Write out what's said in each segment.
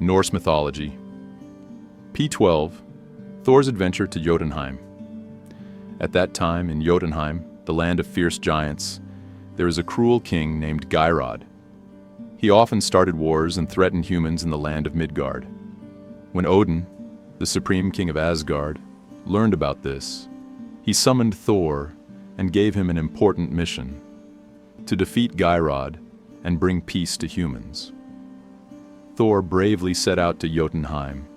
Norse mythology. P12, Thor's adventure to Jotunheim. At that time, in Jotunheim, the land of fierce giants, there is a cruel king named Geirrod. He often started wars and threatened humans in the land of Midgard. When Odin, the supreme king of Asgard, learned about this, he summoned Thor and gave him an important mission: to defeat Geirrod and bring peace to humans. Thor bravely set out to Jotunheim,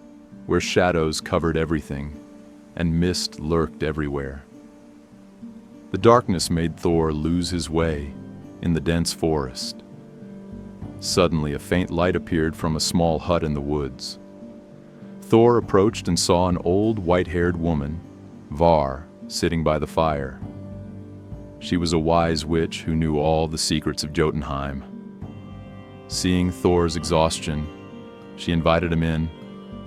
where shadows covered everything and mist lurked everywhere. The darkness made Thor lose his way in the dense forest. Suddenly, a faint light appeared from a small hut in the woods. Thor approached and saw an old white-haired woman, Var, sitting by the fire. She was a wise witch who knew all the secrets of Jotunheim. Seeing Thor's exhaustion, she invited him in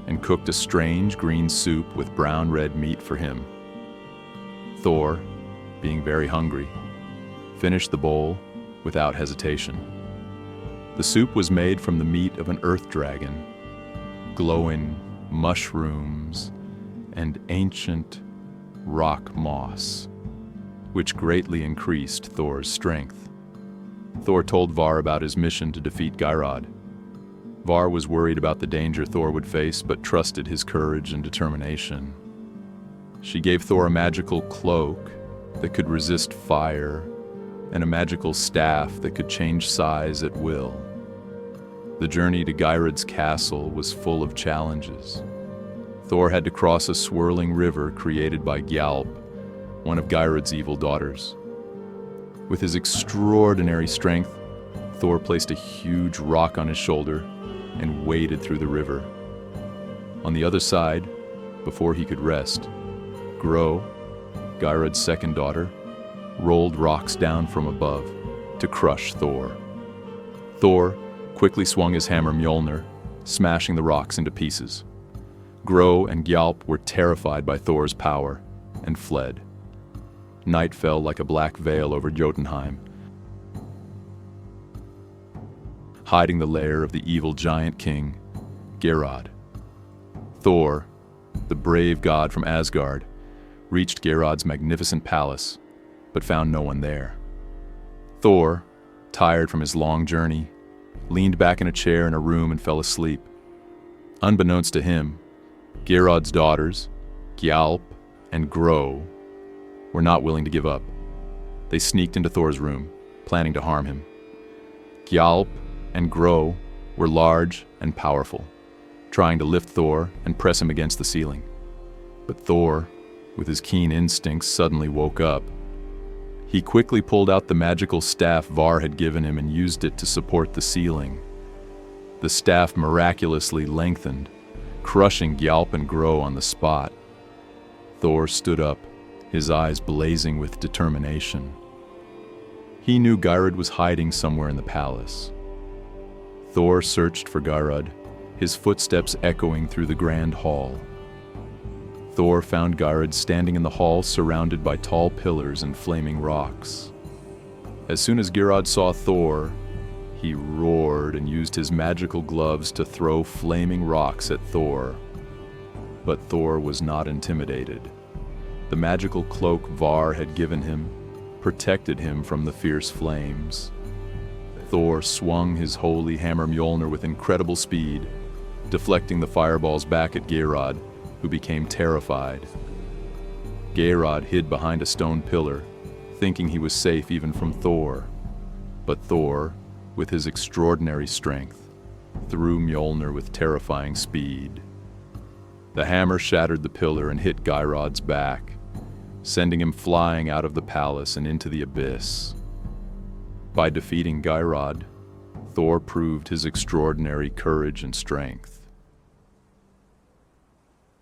and cooked a strange green soup with brown-red meat for him. Thor, being very hungry, finished the bowl without hesitation. The soup was made from the meat of an earth dragon, glowing mushrooms, and ancient rock moss, which greatly increased Thor's strength. Thor told Var about his mission to defeat Geirrod. Var was worried about the danger Thor would face, but trusted his courage and determination. She gave Thor a magical cloak that could resist fire and a magical staff that could change size at will. The journey to Geirrod's castle was full of challenges. Thor had to cross a swirling river created by Gjalp, one of Geirrod's evil daughters. With his extraordinary strength, Thor placed a huge rock on his shoulder and waded through the river. On the other side, before he could rest, Gro, Geirrod's second daughter, rolled rocks down from above to crush Thor. Thor quickly swung his hammer Mjolnir, smashing the rocks into pieces. Gro and Gjalp were terrified by Thor's power and fled. Night fell like a black veil over Jotunheim, hiding the lair of the evil giant king, Geirrod. Thor, the brave god from Asgard, reached Geirrod's magnificent palace, but found no one there. Thor, tired from his long journey, leaned back in a chair in a room and fell asleep. Unbeknownst to him, Geirrod's daughters, Gjalp and Gro, were not willing to give up. They sneaked into Thor's room, planning to harm him. Gjalp and Gro were large and powerful, trying to lift Thor and press him against the ceiling. But Thor, with his keen instincts, suddenly woke up. He quickly pulled out the magical staff Var had given him and used it to support the ceiling. The staff miraculously lengthened, crushing Gjalp and Gro on the spot. Thor stood up, his eyes blazing with determination. He knew Geirrod was hiding somewhere in the palace. Thor searched for Geirrod, his footsteps echoing through the grand hall. Thor found Geirrod standing in the hall surrounded by tall pillars and flaming rocks. As soon as Geirrod saw Thor, he roared and used his magical gloves to throw flaming rocks at Thor. But Thor was not intimidated. The magical cloak Var had given him protected him from the fierce flames. Thor swung his holy hammer Mjolnir with incredible speed, deflecting the fireballs back at Geirrod, who became terrified. Geirrod hid behind a stone pillar, thinking he was safe even from Thor. But Thor, with his extraordinary strength, threw Mjolnir with terrifying speed. The hammer shattered the pillar and hit Geirrod's back, sending him flying out of the palace and into the abyss. By defeating Geirrod, Thor proved his extraordinary courage and strength.